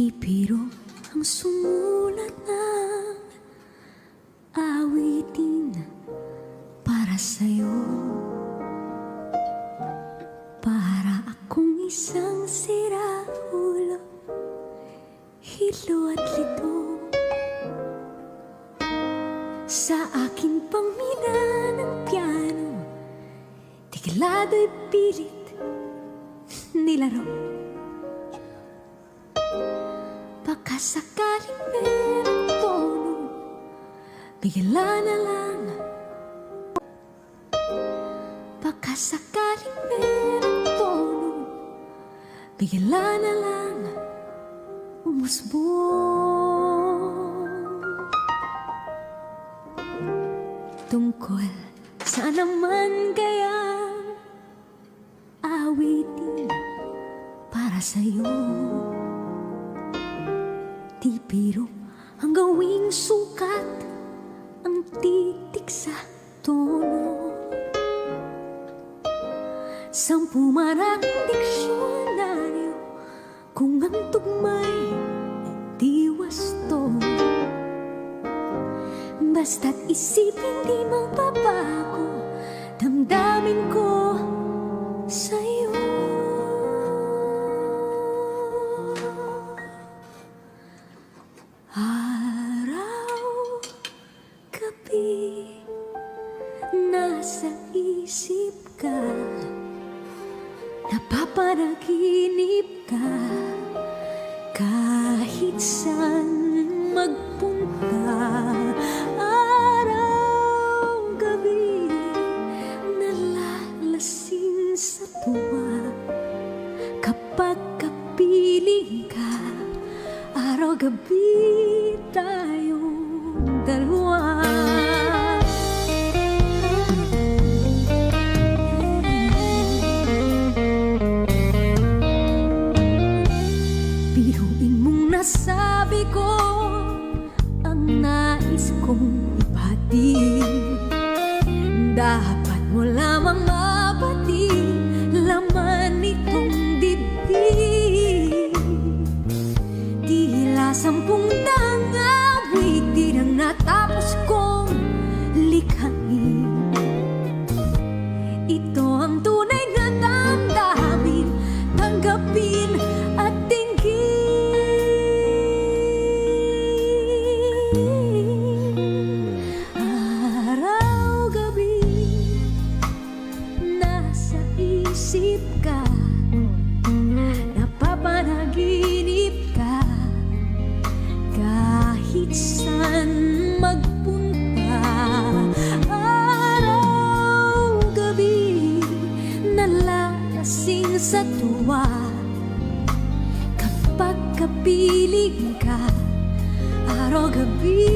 Ipiro ang sumulat ng awitin para sa'yo, para akong isang siraulo, hilo at lito. Sa aking pangmina ng piano, tigilado'y pilit nilaro. Baka sakaling merong tono, bigla na lang. Baka sakaling merong tono, bigla na lang umusbong. Tungkol saan naman kayang awitin para sa'yo? Di biro ang gawing sukat ang titik sa tono. 10 maraming diksyonaryo kung ang tugma'y di wasto. Basta't isipin di magbabago damdamin ko sa'yo. Araw, gabi, nasa isip ka, napapanaginip ka, kahit saan magpunta. Araw, gabi, nalalasing sa tuwa, kapag kapiling ka. Araw, gabi, tayong dalawa. Biruin mong nasabi ko ang nais kong ibatid. Dapat mo lamang mabatid laman nitong dibdib. Tila 10 awitin ang natapos kong likhain. Ito ang tunay na damdamin, tanggapin at dinggin. Araw, gabi, nasa isip ka, napapanaginip ka, kahit saan magpunta. Araw, gabi, nalalasing sa tuwa, kapag kapiling ka. Araw, gabi,